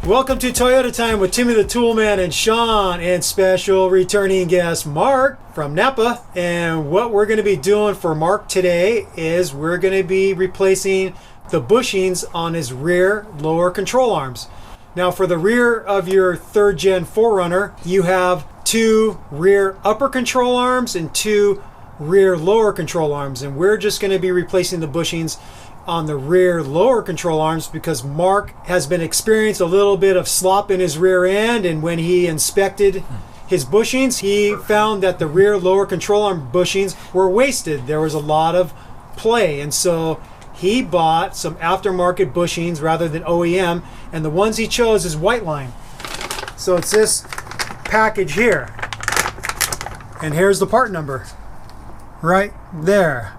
Welcome to Toyota Time with Timmy the Toolman and Sean and special returning guest Mark from Napa. And what we're going to be doing for Mark today is we're going to be replacing the bushings on his rear lower control arms. Now for the rear of your 3rd gen 4Runner, you have 2 rear upper control arms and 2 rear lower control arms. And we're just going to be replacing the bushings on the rear lower control arms because Mark has been experienced a little bit of slop in his rear end, and when he inspected his bushings, he found that the rear lower control arm bushings were wasted. There was a lot of play, and so he bought some aftermarket bushings rather than OEM, and the ones he chose is Whiteline. So it's this package here, and here's the part number right there.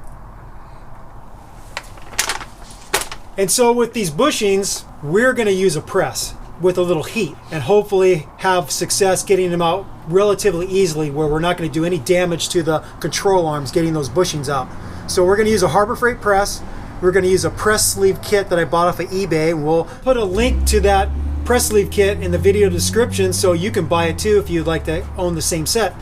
And so with these bushings, we're going to use a press with a little heat and hopefully have success getting them out relatively easily where we're not going to do any damage to the control arms getting those bushings out. So we're going to use a Harbor Freight press. We're going to use a press sleeve kit that I bought off of eBay. We'll put a link to that press sleeve kit in the video description so you can buy it too if you'd like to own the same set.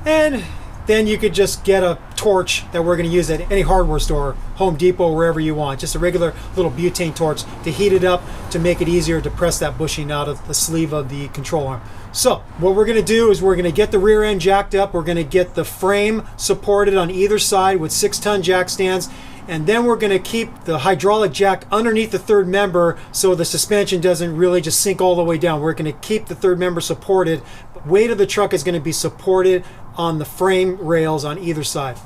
And then you could just get a torch that we're going to use at any hardware store, Home Depot, wherever you want. Just a regular little butane torch to heat it up to make it easier to press that bushing out of the sleeve of the control arm. So what we're going to do is we're going to get the rear end jacked up. We're going to get the frame supported on either side with 6-ton jack stands. And then we're going to keep the hydraulic jack underneath the 3rd member so the suspension doesn't really just sink all the way down. We're going to keep the 3rd member supported. The weight of the truck is going to be supported on the frame rails on either side.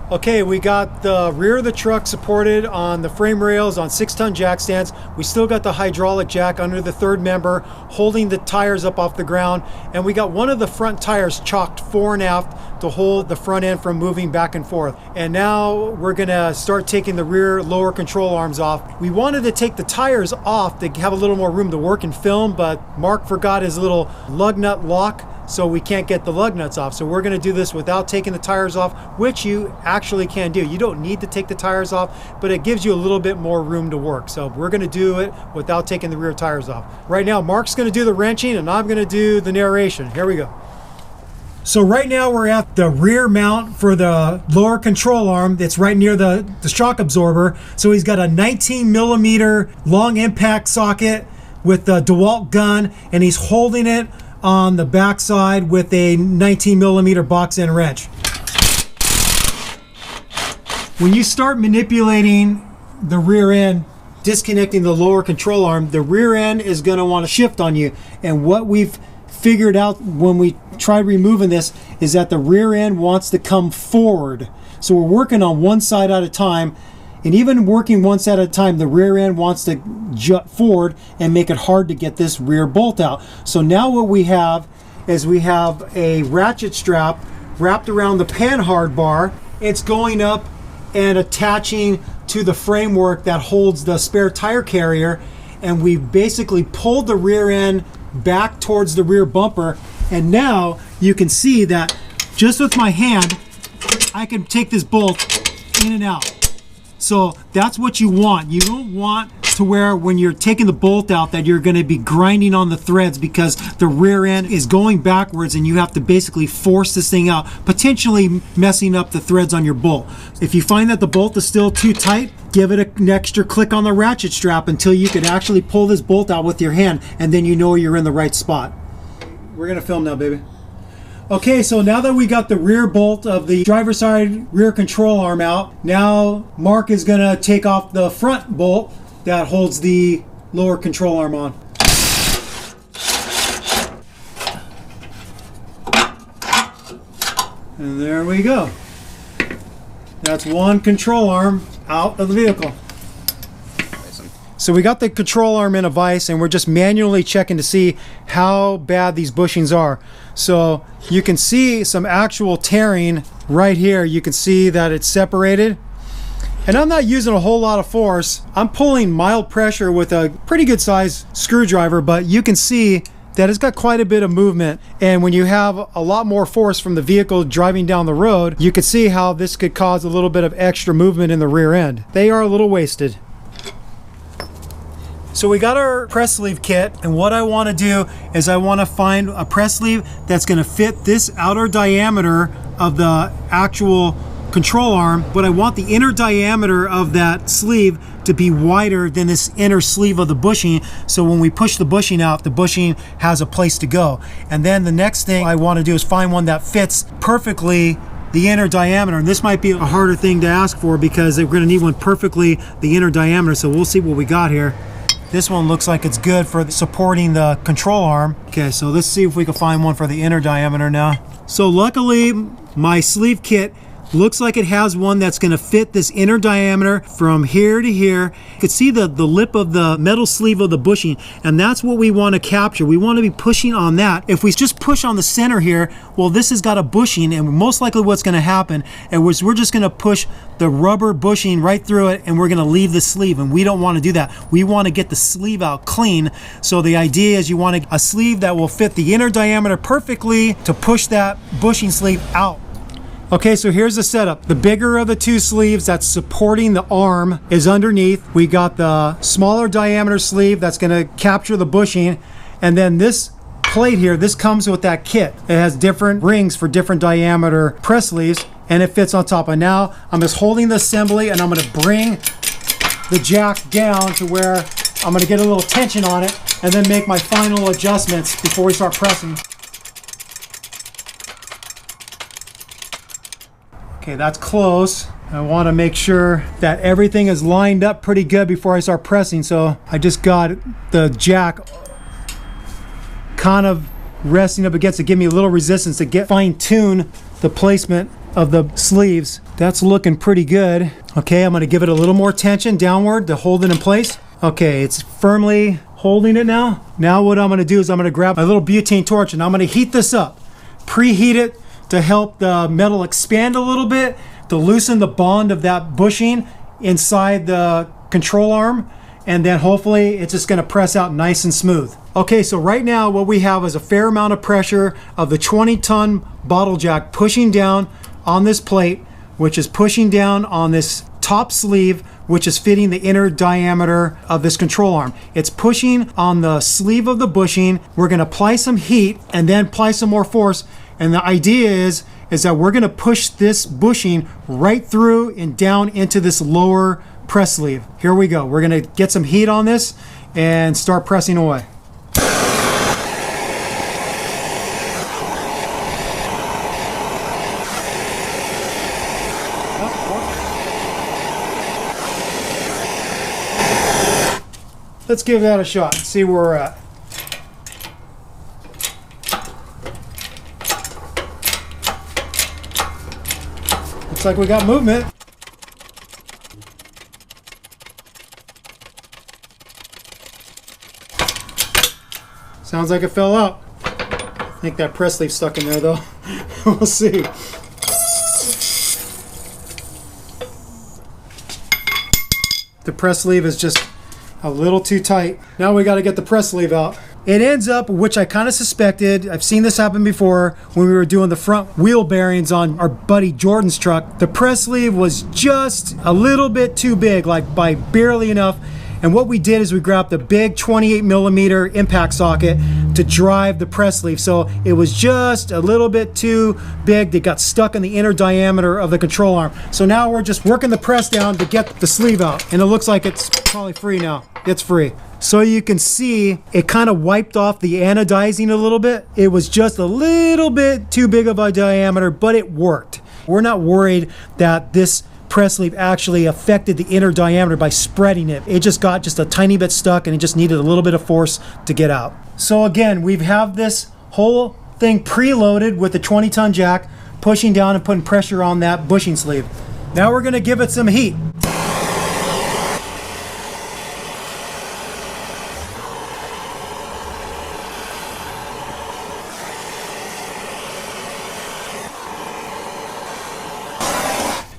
Okay, we got the rear of the truck supported on the frame rails on 6-ton jack stands. We still got the hydraulic jack under the 3rd member holding the tires up off the ground, and we got one of the front tires chalked fore and aft to hold the front end from moving back and forth. And now we're gonna start taking the rear lower control arms off. We wanted to take the tires off to have a little more room to work and film, but Mark forgot his little lug nut lock, so we can't get the lug nuts off. So we're going to do this without taking the tires off, which you actually can do. You don't need to take the tires off, but it gives you a little bit more room to work. So we're going to do it without taking the rear tires off. Right now, Mark's going to do the wrenching and I'm going to do the narration. Here we go. So right now we're at the rear mount for the lower control arm. It's right near the shock absorber. So he's got a 19mm long impact socket with the DeWalt gun, and he's holding it on the back side with a 19mm box end wrench. When you start manipulating the rear end, disconnecting the lower control arm, the rear end is going to want to shift on you. And what we've figured out when we tried removing this is that the rear end wants to come forward. So we're working on one side at a time, and even working one side at a time, the rear end wants to jut forward and make it hard to get this rear bolt out. So now what we have is we have a ratchet strap wrapped around the panhard bar. It's going up and attaching to the framework that holds the spare tire carrier, and we basically pulled the rear end back towards the rear bumper. And now you can see that just with my hand I can take this bolt in and out. So that's what you want. You don't want to where when you're taking the bolt out that you're going to be grinding on the threads because the rear end is going backwards and you have to basically force this thing out, potentially messing up the threads on your bolt. If you find that the bolt is still too tight, give it an extra click on the ratchet strap until you can actually pull this bolt out with your hand, and then you know you're in the right spot. We're going to film now, baby. Okay, so now that we got the rear bolt of the driver's side rear control arm out, now Mark is going to take off the front bolt that holds the lower control arm on. And there we go. That's one control arm out of the vehicle. So we got the control arm in a vise and we're just manually checking to see how bad these bushings are. So you can see some actual tearing right here. You can see that it's separated. And I'm not using a whole lot of force. I'm pulling mild pressure with a pretty good size screwdriver, but you can see that it's got quite a bit of movement. And when you have a lot more force from the vehicle driving down the road, you can see how this could cause a little bit of extra movement in the rear end. They are a little wasted. So we got our press sleeve kit, and what I want to do is I want to find a press sleeve that's going to fit this outer diameter of the actual control arm, but I want the inner diameter of that sleeve to be wider than this inner sleeve of the bushing, so when we push the bushing out, the bushing has a place to go. And then the next thing I want to do is find one that fits perfectly the inner diameter, and this might be a harder thing to ask for because we're going to need one perfectly the inner diameter, so we'll see what we got here. This one looks like it's good for supporting the control arm. Okay, so let's see if we can find one for the inner diameter now. So luckily, my sleeve kit looks like it has one that's going to fit this inner diameter from here to here. You can see the lip of the metal sleeve of the bushing, and that's what we want to capture. We want to be pushing on that. If we just push on the center here, well, this has got a bushing, and most likely what's going to happen is we're just going to push the rubber bushing right through it, and we're going to leave the sleeve, and we don't want to do that. We want to get the sleeve out clean. So the idea is you want a sleeve that will fit the inner diameter perfectly to push that bushing sleeve out. Okay, so here's the setup. The bigger of the two sleeves that's supporting the arm is underneath. We got the smaller diameter sleeve that's going to capture the bushing, and then this plate here, this comes with that kit. It has different rings for different diameter press sleeves, and it fits on top. And now I'm just holding the assembly, and I'm going to bring the jack down to where I'm going to get a little tension on it and then make my final adjustments before we start pressing. Okay, that's close. I want to make sure that everything is lined up pretty good before I start pressing. So I just got the jack kind of resting up against it, give me a little resistance to fine-tune the placement of the sleeves. That's looking pretty good. Okay, I'm going to give it a little more tension downward to hold it in place. Okay, it's firmly holding it now. Now what I'm going to do is I'm going to grab my little butane torch and I'm going to heat this up. Preheat it to help the metal expand a little bit, to loosen the bond of that bushing inside the control arm, and then hopefully it's just going to press out nice and smooth. Okay, so right now what we have is a fair amount of pressure of the 20-ton bottle jack pushing down on this plate, which is pushing down on this top sleeve, which is fitting the inner diameter of this control arm. It's pushing on the sleeve of the bushing. We're going to apply some heat and then apply some more force. And the idea is that we're going to push this bushing right through and down into this lower press sleeve. Here we go. We're going to get some heat on this and start pressing away. Let's give that a shot and see where we're at. Looks like we got movement. Sounds like it fell out. I think that press sleeve's stuck in there though. We'll see. The press sleeve is just a little too tight. Now we got to get the press sleeve out. It ends up, which I kind of suspected, I've seen this happen before when we were doing the front wheel bearings on our buddy Jordan's truck. The press sleeve was just a little bit too big, like by barely enough. And what we did is we grabbed the big 28mm impact socket to drive the press sleeve. So it was just a little bit too big. They got stuck in the inner diameter of the control arm. So now we're just working the press down to get the sleeve out. And it looks like it's probably free now. It's free. So you can see it kind of wiped off the anodizing a little bit. It was just a little bit too big of a diameter, but it worked. We're not worried that this press sleeve actually affected the inner diameter by spreading it. It just got just a tiny bit stuck and it just needed a little bit of force to get out. So again, we have this whole thing preloaded with the 20-ton jack, pushing down and putting pressure on that bushing sleeve. Now we're going to give it some heat.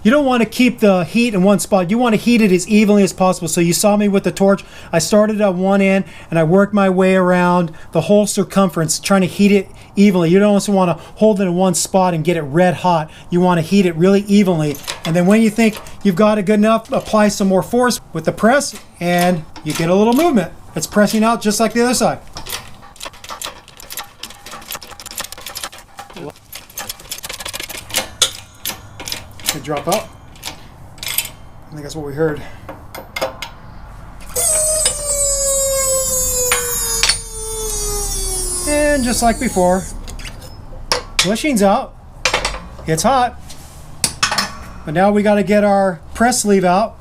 You don't want to keep the heat in one spot. You want to heat it as evenly as possible. So you saw me with the torch. I started at one end and I worked my way around the whole circumference, trying to heat it evenly. You don't also want to hold it in one spot and get it red hot. You want to heat it really evenly. And then when you think you've got it good enough, apply some more force with the press and you get a little movement. It's pressing out just like the other side. Should drop out. I think that's what we heard. And just like before, bushings out. It's hot. But now we got to get our press sleeve out.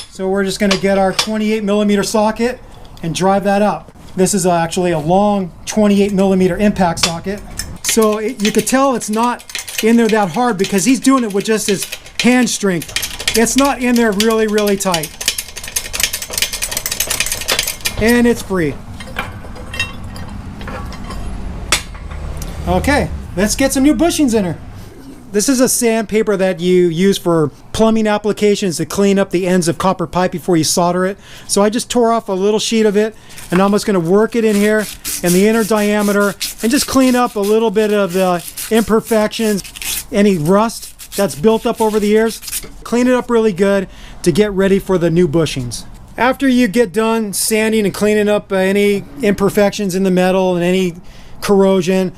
So we're just going to get our 28mm socket and drive that up. This is actually a long 28mm impact socket. So you could tell it's not in there that hard because he's doing it with just his hand strength. It's not in there really, really tight. And it's free. Okay, let's get some new bushings in her. This is a sandpaper that you use for plumbing applications to clean up the ends of copper pipe before you solder it. So I just tore off a little sheet of it and I'm just going to work it in here in the inner diameter and just clean up a little bit of the imperfections, any rust that's built up over the years. Clean it up really good to get ready for the new bushings. After you get done sanding and cleaning up any imperfections in the metal and any corrosion,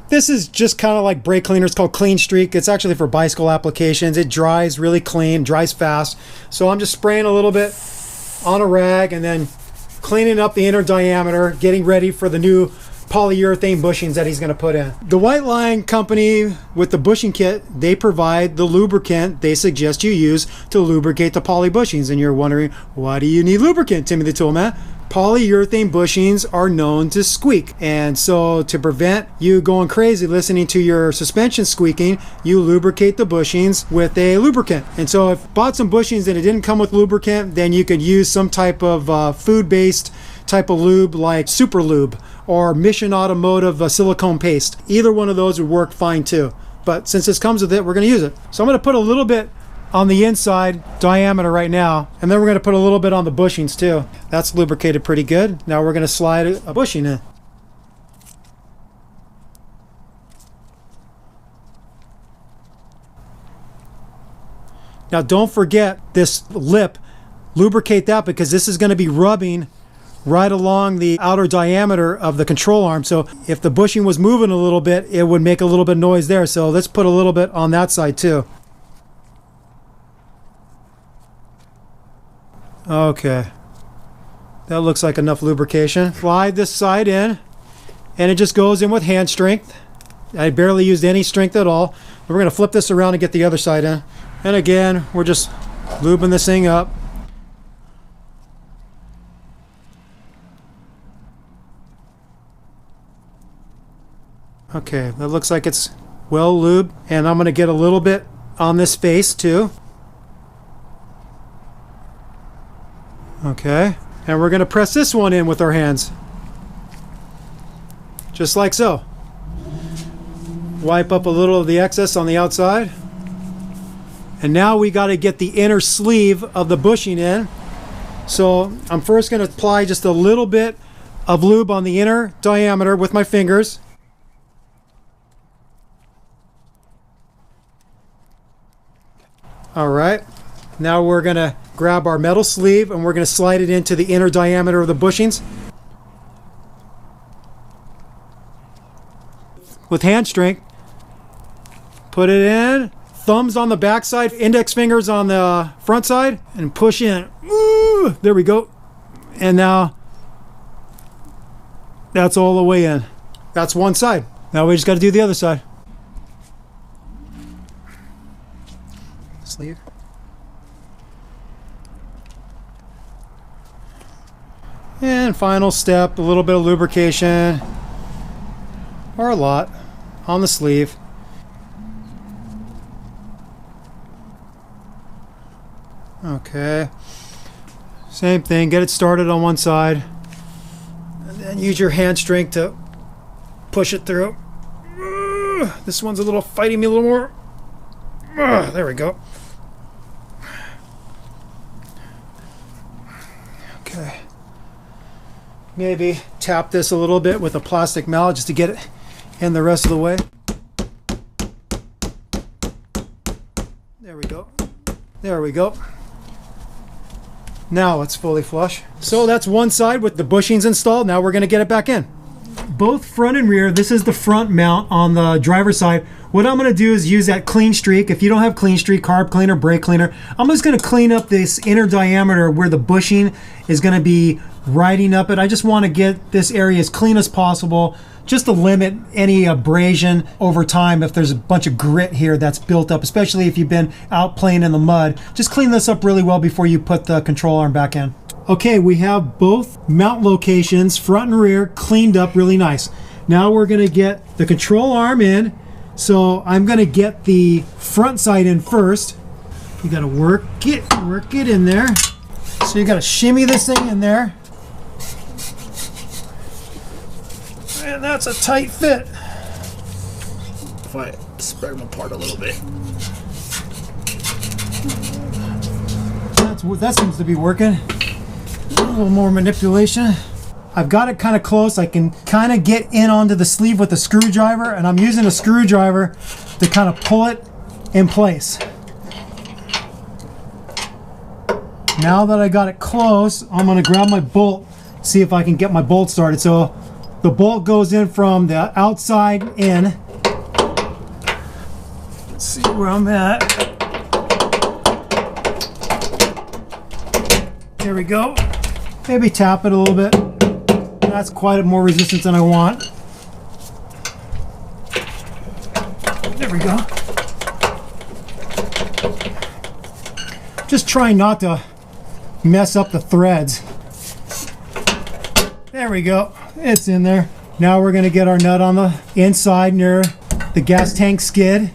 this is just kind of like brake cleaner. It's called Clean Streak. It's actually for bicycle applications. It dries really clean, dries fast. So I'm just spraying a little bit on a rag and then cleaning up the inner diameter, getting ready for the new polyurethane bushings that he's going to put in. The Whiteline company with the bushing kit, they provide the lubricant they suggest you use to lubricate the poly bushings. And you're wondering, why do you need lubricant, Timmy the Toolman? Polyurethane bushings are known to squeak, and so to prevent you going crazy listening to your suspension squeaking, you lubricate the bushings with a lubricant. And so if you bought some bushings and it didn't come with lubricant, then you could use some type of food-based type of lube like Super Lube or Mission Automotive silicone paste. Either one of those would work fine too, but since this comes with it, we're going to use it. So I'm going to put a little bit on the inside diameter right now, and then we're going to put a little bit on the bushings too. That's lubricated pretty good. Now we're going to slide a bushing in. Now don't forget this lip, lubricate that because this is going to be rubbing right along the outer diameter of the control arm. So if the bushing was moving a little bit, it would make a little bit of noise there. So let's put a little bit on that side too. Okay, that looks like enough lubrication. Slide this side in, and it just goes in with hand strength. I barely used any strength at all. We're going to flip this around and get the other side in. And again, we're just lubing this thing up. Okay, that looks like it's well lubed, and I'm going to get a little bit on this face too. Okay, and we're going to press this one in with our hands. Just like so. Wipe up a little of the excess on the outside. And now we got to get the inner sleeve of the bushing in. So I'm first going to apply just a little bit of lube on the inner diameter with my fingers. All right, now we're going to grab our metal sleeve and we're going to slide it into the inner diameter of the bushings. With hand strength, put it in, thumbs on the back side, index fingers on the front side, and push in. Ooh, there we go. And now that's all the way in. That's one side. Now we just got to do the other side. Sleeve. And final step, a little bit of lubrication, or a lot, on the sleeve. Okay, same thing, get it started on one side, and then use your hand strength to push it through. This one's a little fighting me a little more. There we go. Okay. Maybe tap this a little bit with a plastic mallet just to get it in the rest of the way. There we go. There we go. Now it's fully flush. So that's one side with the bushings installed. Now we're going to get it back in. Both front and rear, this is the front mount on the driver's side. What I'm going to do is use that clean streak. If you don't have clean streak, carb cleaner, brake cleaner, I'm just going to clean up this inner diameter where the bushing is going to be riding up it. I just want to get this area as clean as possible, just to limit any abrasion over time if there's a bunch of grit here that's built up, especially if you've been out playing in the mud. Just clean this up really well before you put the control arm back in. Okay, we have both mount locations, front and rear, cleaned up really nice. Now we're going to get the control arm in. So I'm going to get the front side in first. You got to work it in there. So you got to shimmy this thing in there. And that's a tight fit. If I spread them apart a little bit. That seems to be working. A little more manipulation. I've got it kind of close. I can kind of get in onto the sleeve with a screwdriver, and I'm using a screwdriver to kind of pull it in place. Now that I got it close, I'm going to grab my bolt, see if I can get my bolt started. So the bolt goes in from the outside in. Let's see where I'm at. There we go. Maybe tap it a little bit. That's quite a more resistance than I want. There we go. Just try not to mess up the threads. There we go. It's in there. Now we're going to get our nut on the inside near the gas tank skid.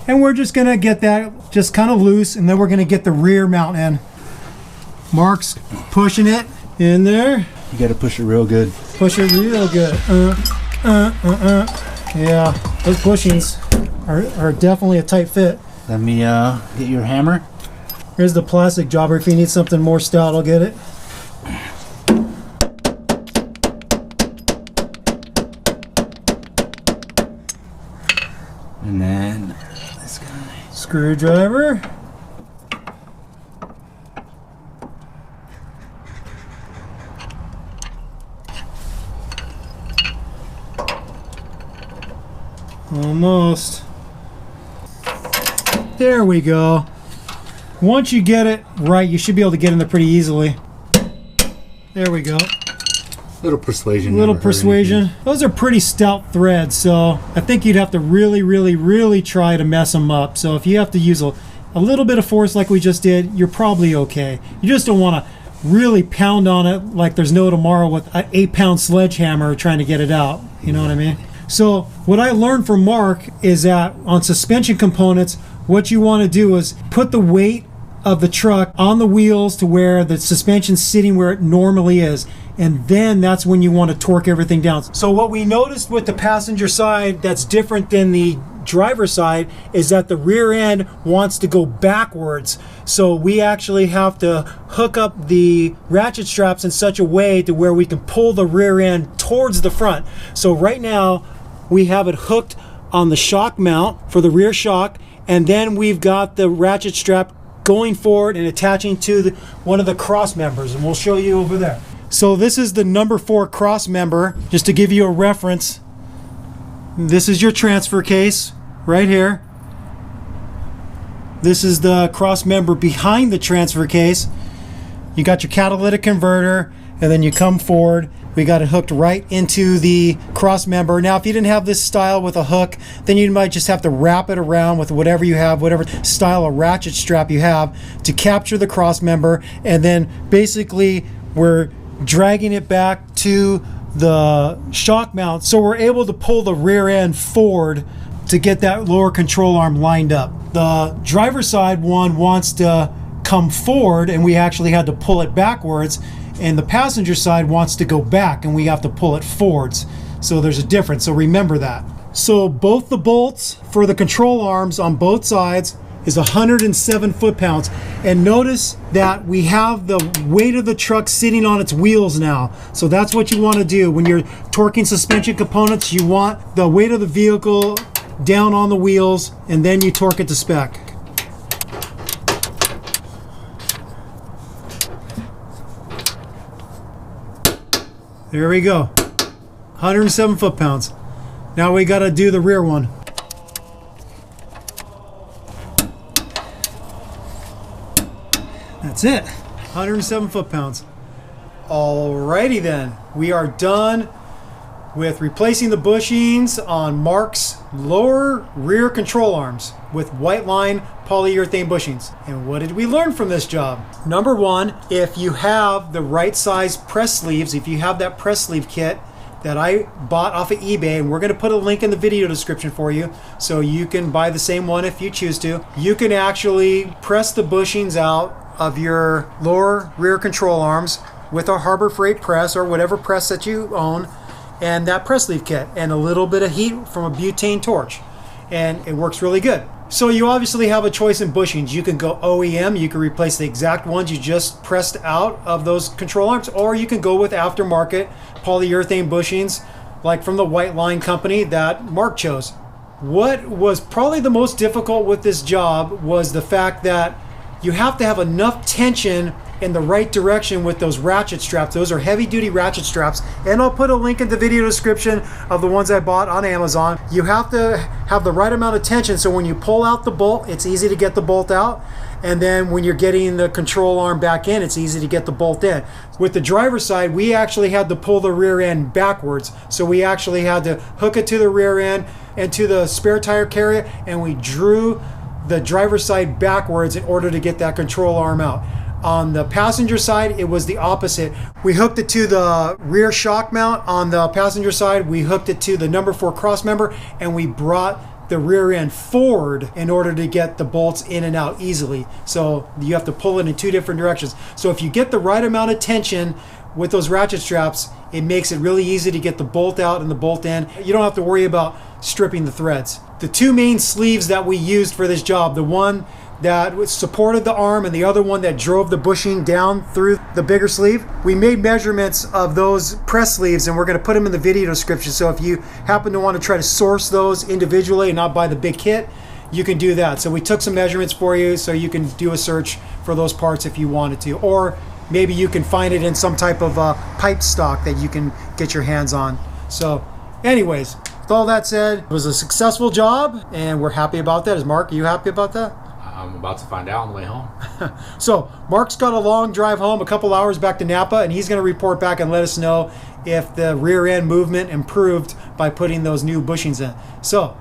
And we're just going to get that just kind of loose, and then we're going to get the rear mount in. Mark's pushing it in there. You got to push it real good. Push it real good. Yeah, those bushings are definitely a tight fit. Let me get your hammer. Here's the plastic jobber. If you need something more stout, I'll get it. And then this guy. Screwdriver. Almost. There we go. Once you get it right, you should be able to get in there pretty easily. There we go. Little persuasion. Little persuasion. Those are pretty stout threads, so I think you'd have to really try to mess them up. So if you have to use a little bit of force like we just did, you're probably okay. You just don't want to really pound on it like there's no tomorrow with an 8-pound sledgehammer trying to get it out. You know what I mean? So what I learned from Mark is that on suspension components, what you want to do is put the weight of the truck on the wheels to where the suspension's sitting where it normally is. And then that's when you want to torque everything down. So what we noticed with the passenger side that's different than the driver's side is that the rear end wants to go backwards. So we actually have to hook up the ratchet straps in such a way to where we can pull the rear end towards the front. So right now we have it hooked on the shock mount for the rear shock, and then we've got the ratchet strap going forward and attaching to one of the cross members, and we'll show you over there. So this is the number 4 cross member, just to give you a reference. This is your transfer case right here. This is the cross member behind the transfer case. You got your catalytic converter, and then you come forward. We got it hooked right into the cross member. Now, if you didn't have this style with a hook, then you might just have to wrap it around with whatever you have, whatever style of ratchet strap you have to capture the cross member. And then basically we're dragging it back to the shock mount. So we're able to pull the rear end forward to get that lower control arm lined up. The driver's side one wants to come forward, and we actually had to pull it backwards. And the passenger side wants to go back, and we have to pull it forwards. So there's a difference, so remember that. So both the bolts for the control arms on both sides is 107 foot-pounds. And notice that we have the weight of the truck sitting on its wheels now. So that's what you want to do. When you're torquing suspension components, you want the weight of the vehicle down on the wheels, and then you torque it to spec. There we go. 107 foot-pounds. Now we got to do the rear one. That's it. 107 foot-pounds. Alrighty then. We are done with replacing the bushings on Mark's lower rear control arms with Whiteline polyurethane bushings. And what did we learn from this job? Number one, if you have the right size press sleeves, if you have that press sleeve kit that I bought off of eBay, and we're going to put a link in the video description for you so you can buy the same one if you choose to, you can actually press the bushings out of your lower rear control arms with a Harbor Freight press or whatever press that you own, and that press sleeve kit and a little bit of heat from a butane torch, and it works really good. So you obviously have a choice in bushings. You can go OEM, you can replace the exact ones you just pressed out of those control arms, or you can go with aftermarket polyurethane bushings like from the Whiteline company that Mark chose. What was probably the most difficult with this job was the fact that you have to have enough tension in the right direction with those ratchet straps. Those are heavy duty ratchet straps, and I'll put a link in the video description of the ones I bought on Amazon. You have to have the right amount of tension so when you pull out the bolt, it's easy to get the bolt out, and then when you're getting the control arm back in, it's easy to get the bolt in. With the driver's side, we actually had to pull the rear end backwards, so we actually had to hook it to the rear end and to the spare tire carrier, and we drew the driver's side backwards in order to get that control arm out. On the passenger side, it was the opposite. We hooked it to the rear shock mount. On the passenger side, we hooked it to the number 4 cross member, and we brought the rear end forward in order to get the bolts in and out easily. So you have to pull it in 2 different directions. So if you get the right amount of tension with those ratchet straps, it makes it really easy to get the bolt out and the bolt in. You don't have to worry about stripping the threads. The 2 main sleeves that we used for this job, the one that supported the arm and the other one that drove the bushing down through the bigger sleeve, we made measurements of those press sleeves, and we're going to put them in the video description. So if you happen to want to try to source those individually and not buy the big kit, you can do that. So we took some measurements for you so you can do a search for those parts if you wanted to, or maybe you can find it in some type of pipe stock that you can get your hands on. So anyways, with all that said, it was a successful job and we're happy about that. Is Mark, are you happy about that? I'm about to find out on the way home. So Mark's got a long drive home, a couple hours back to Napa, and he's going to report back and let us know if the rear end movement improved by putting those new bushings in. So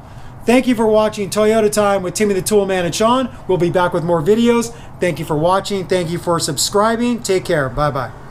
thank you for watching Toyota Time with Timmy the Toolman and Sean. We'll be back with more videos. Thank you for watching. Thank you for subscribing. Take care. Bye-bye.